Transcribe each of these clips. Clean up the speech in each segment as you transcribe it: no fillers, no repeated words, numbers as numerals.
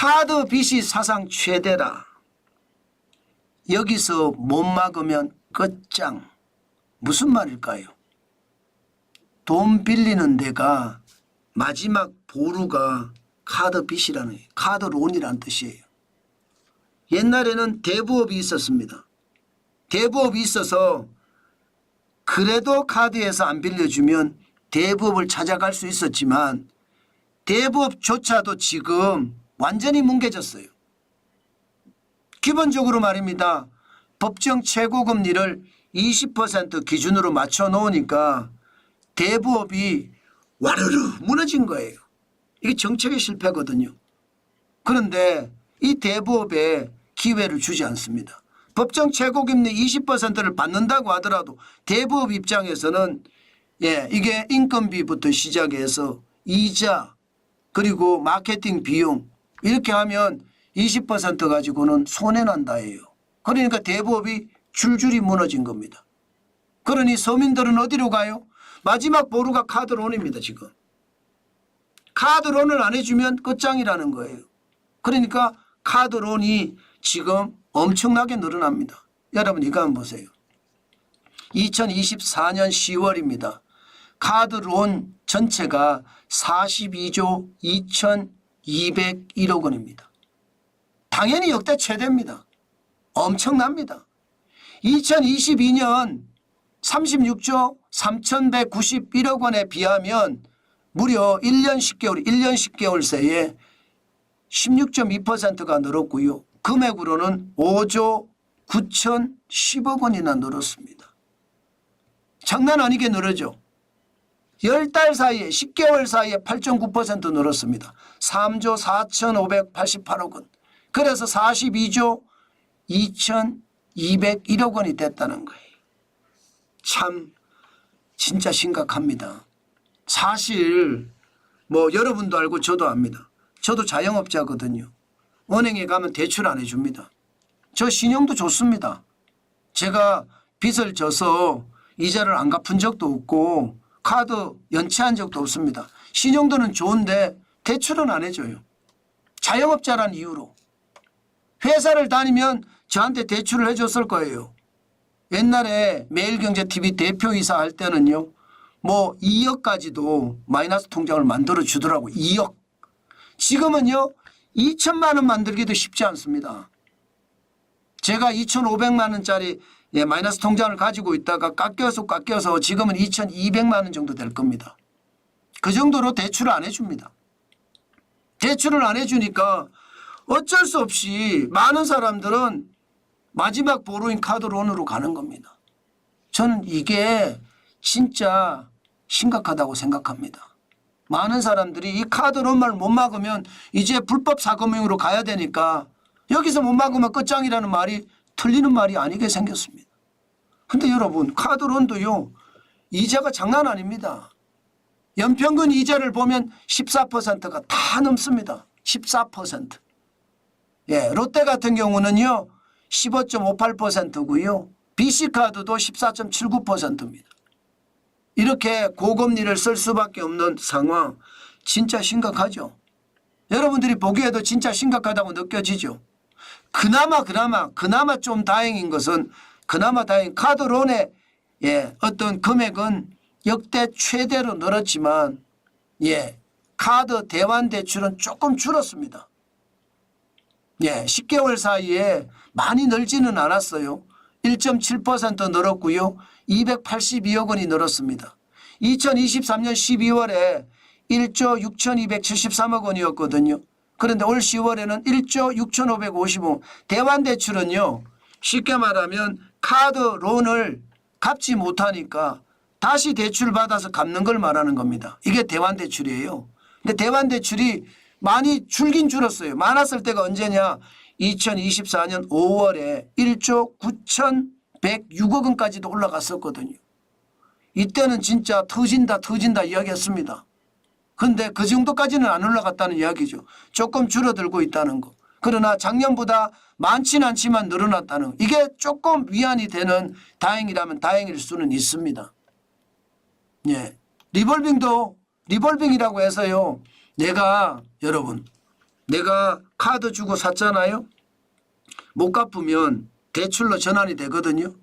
카드 빚이 사상 최대라. 여기서 못 막으면 끝장. 무슨 말일까요? 돈 빌리는 데가 마지막 보루가 카드 빚이라는, 카드 론이라는 뜻이에요. 옛날에는 대부업이 있었습니다. 대부업이 있어서 그래도 카드에서 안 빌려주면 대부업을 찾아갈 수 있었지만 대부업조차도 지금 완전히 뭉개졌어요. 기본적으로 말입니다. 법정 최고금리를 20% 기준으로 맞춰 놓으니까 대부업이 와르르 무너진 거예요. 이게 정책의 실패거든요. 그런데 이 대부업에 기회를 주지 않습니다. 법정 최고금리 20%를 받는다고 하더라도 대부업 입장에서는 이게 인건비부터 시작해서 이자 그리고 마케팅 비용 이렇게 하면 20% 가지고는 손해난다예요. 그러니까 대부업이 줄줄이 무너진 겁니다. 그러니 서민들은 어디로 가요? 마지막 보루가 카드론입니다. 지금. 카드론을 안 해주면 끝장이라는 거예요. 그러니까 카드론이 지금 엄청나게 늘어납니다. 여러분 이거 한번 보세요. 2024년 10월입니다. 카드론 전체가 42조 2201억 원입니다. 당연히 역대 최대입니다. 엄청납니다. 2022년 36조 3191억 원에 비하면 무려 1년 10개월 새에 16.2%가 늘었고요. 금액으로는 5조 9,010억 원이나 늘었습니다. 장난 아니게 늘어죠. 10달 사이에 10개월 사이에 8.9% 늘었습니다. 3조 4,588억 원. 그래서 42조 2,201억 원이 됐다는 거예요. 참 진짜 심각합니다. 사실 뭐 여러분도 알고 저도 압니다. 저도 자영업자거든요. 은행에 가면 대출 안 해줍니다. 저 신용도 좋습니다. 제가 빚을 져서 이자를 안 갚은 적도 없고 카드 연체한 적도 없습니다. 신용도는 좋은데 대출은 안 해줘요. 자영업자란 이유로. 회사를 다니면 저한테 대출을 해줬을 거예요. 옛날에 매일경제TV 대표이사 할 때는요. 뭐 2억까지도 마이너스 통장을 만들어 주더라고요. 2억. 지금은요. 2천만 원 만들기도 쉽지 않습니다. 제가 2,500만 원짜리 마이너스 통장을 가지고 있다가 깎여서 지금은 2,200만 원 정도 될 겁니다. 그 정도로 대출을 안 해줍니다. 대출을 안 해주니까 어쩔 수 없이 많은 사람들은 마지막 보루인 카드론으로 가는 겁니다. 저는 이게 진짜 심각하다고 생각합니다. 많은 사람들이 이 카드론만 못 막으면 이제 불법 사금융으로 가야 되니까 여기서 못 막으면 끝장이라는 말이 틀리는 말이 아니게 생겼습니다. 근데 여러분 카드론도요. 이자가 장난 아닙니다. 연평균 이자를 보면 14%가 다 넘습니다. 14%. 롯데 같은 경우는요. 15.58%고요. BC카드도 14.79%입니다. 이렇게 고금리를 쓸 수밖에 없는 상황 진짜 심각하죠. 여러분들이 보기에도 진짜 심각하다고 느껴지죠. 그나마 좀 다행인 것은 다행 카드론의 어떤 금액은 역대 최대로 늘었지만 카드 대환 대출은 조금 줄었습니다. 10개월 사이에 많이 늘지는 않았어요. 1.7% 늘었고요. 282억 원이 늘었습니다. 2023년 12월에 1조 6,273억 원이었거든요. 그런데 올 10월에는 1조 6,555억. 대환대출은요. 쉽게 말하면 카드 론을 갚지 못하니까 다시 대출 받아서 갚는 걸 말하는 겁니다. 이게 대환대출이에요. 근데 대환대출이 많이 줄긴 줄었어요. 많았을 때가 언제냐. 2024년 5월에 1조 9,106억 원까지도 올라갔었거든요. 이때는 진짜 터진다 이야기했습니다. 그런데 그 정도까지는 안 올라갔다는 이야기죠. 조금 줄어들고 있다는 거. 그러나 작년보다 많지는 않지만 늘어났다는 거. 이게 조금 위안이 되는 다행이라면 다행일 수는 있습니다. 리볼빙이라고 해서요. 내가 여러분 내가 카드 주고 샀잖아요. 못 갚으면 대출로 전환이 되거든요.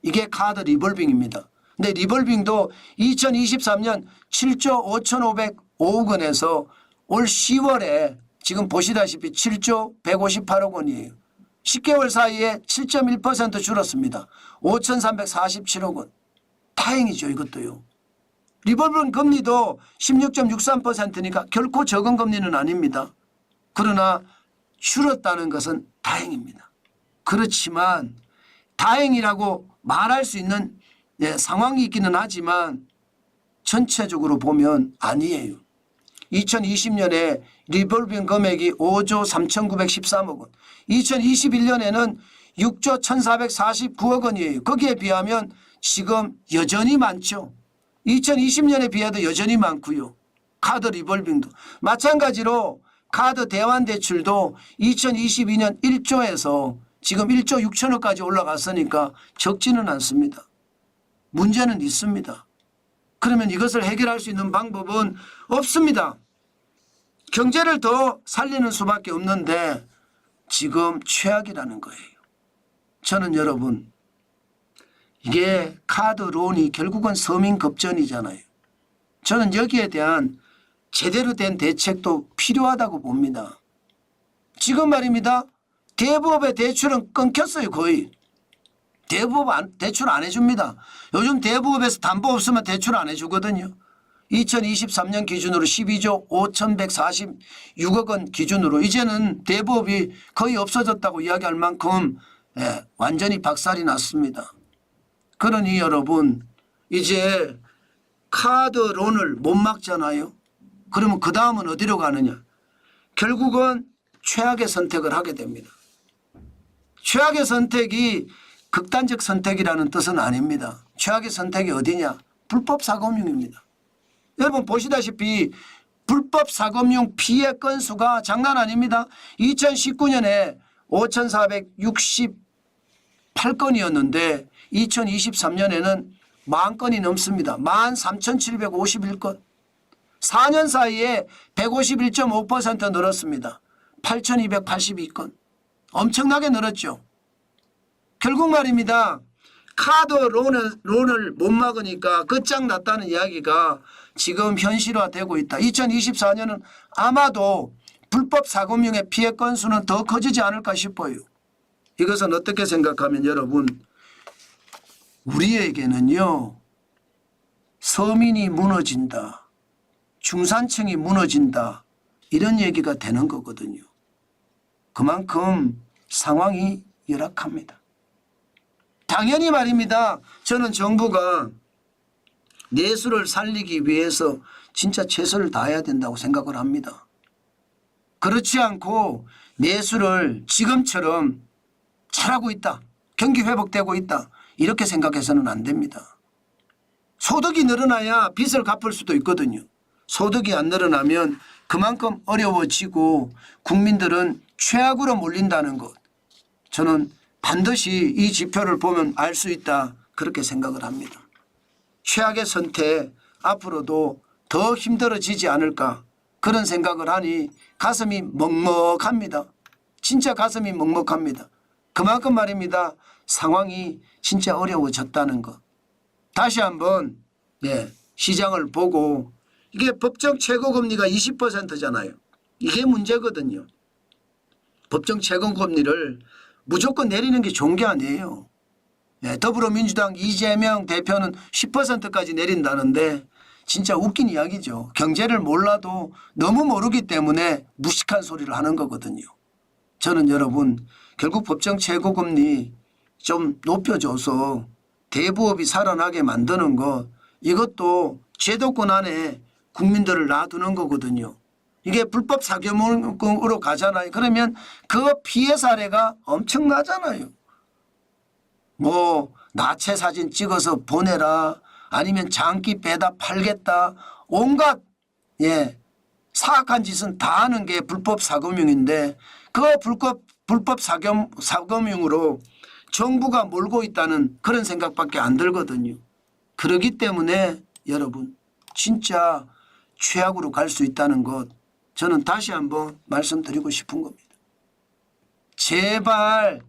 이게 카드 리볼빙입니다. 근데 리볼빙도 2023년 7조 5,505억 원에서 올 10월에 지금 보시다시피 7조 158억 원이에요. 10개월 사이에 7.1% 줄었습니다. 5,347억 원. 다행이죠, 이것도요. 리볼빙 금리도 16.63%니까 결코 적은 금리는 아닙니다. 그러나 줄었다는 것은 다행입니다. 그렇지만 다행이라고 말할 수 있는 상황이 있기는 하지만 전체적으로 보면 아니에요. 2020년에 리볼빙 금액이 5조 3,913억 원, 2021년에는 6조 1,449억 원이에요. 거기에 비하면 지금 여전히 많죠. 2020년에 비해도 여전히 많고요. 카드 리볼빙도. 마찬가지로 카드 대환대출도 2022년 1조에서 지금 1조 6천억까지 올라갔으니까 적지는 않습니다. 문제는 있습니다. 그러면 이것을 해결할 수 있는 방법은 없습니다. 경제를 더 살리는 수밖에 없는데 지금 최악이라는 거예요. 저는 여러분 이게 카드론이 결국은 서민급전이잖아요. 저는 여기에 대한 제대로 된 대책도 필요하다고 봅니다. 지금 말입니다. 대부업의 대출은 끊겼어요. 거의. 대부업 대출 안 해줍니다. 요즘 대부업에서 담보 없으면 대출 안 해주거든요. 2023년 기준으로 12조 5,146억 원 기준으로 이제는 대부업이 거의 없어졌다고 이야기할 만큼 완전히 박살이 났습니다. 그러니 여러분 이제 카드론을 못 막잖아요. 그러면 그 다음은 어디로 가느냐. 결국은 최악의 선택을 하게 됩니다. 최악의 선택이 극단적 선택이라는 뜻은 아닙니다. 최악의 선택이 어디냐. 불법 사금융입니다. 여러분 보시다시피 불법 사금융 피해 건수가 장난 아닙니다. 2019년에 5,468건이었는데 2023년에는 10,000건이 넘습니다. 13,751건. 4년 사이에 151.5% 늘었습니다. 8,282건. 엄청나게 늘었죠. 결국 말입니다. 카드론을 못 막으니까 끝장났다는 이야기가 지금 현실화되고 있다. 2024년은 아마도 불법 사금융의 피해 건수는 더 커지지 않을까 싶어요. 이것은 어떻게 생각하면 여러분 우리에게는요. 서민이 무너진다. 중산층이 무너진다. 이런 얘기가 되는 거거든요. 그만큼 상황이 열악합니다. 당연히 말입니다. 저는 정부가 내수를 살리기 위해서 진짜 최선을 다해야 된다고 생각을 합니다. 그렇지 않고 내수를 지금처럼 잘하고 있다. 경기 회복되고 있다. 이렇게 생각해서는 안 됩니다. 소득이 늘어나야 빚을 갚을 수도 있거든요. 소득이 안 늘어나면 그만큼 어려워지고 국민들은 최악으로 몰린다는 것. 저는 반드시 이 지표를 보면 알 수 있다. 그렇게 생각을 합니다. 최악의 선택 앞으로도 더 힘들어지지 않을까 그런 생각을 하니 가슴이 먹먹합니다. 진짜 가슴이 먹먹합니다. 그만큼 말입니다. 상황이 진짜 어려워졌다는 것. 다시 한번 시장을 보고 이게 법정 최고금리가 20%잖아요. 이게 문제거든요. 법정 최고금리를 무조건 내리는 게 좋은 게 아니에요. 더불어민주당 이재명 대표는 10%까지 내린다는데 진짜 웃긴 이야기죠. 경제를 몰라도 너무 모르기 때문에 무식한 소리를 하는 거거든요. 저는 여러분 결국 법정 최고금리 좀 높여줘서 대부업이 살아나게 만드는 것 이것도 제도권 안에 국민들을 놔두는 거거든요. 이게 불법 사금융으로 가잖아요. 그러면 그 피해 사례가 엄청나잖아요. 뭐 나체 사진 찍어서 보내라 아니면 장기 빼다 팔겠다 온갖 사악한 짓은 다 하는 게 불법 사금융인데 그 불법 사금융으로 정부가 몰고 있다는 그런 생각밖에 안 들거든요. 그렇기 때문에 여러분 진짜 최악으로 갈 수 있다는 것 저는 다시 한번 말씀드리고 싶은 겁니다. 제발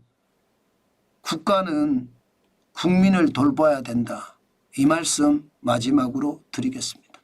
국가는 국민을 돌봐야 된다. 이 말씀 마지막으로 드리겠습니다.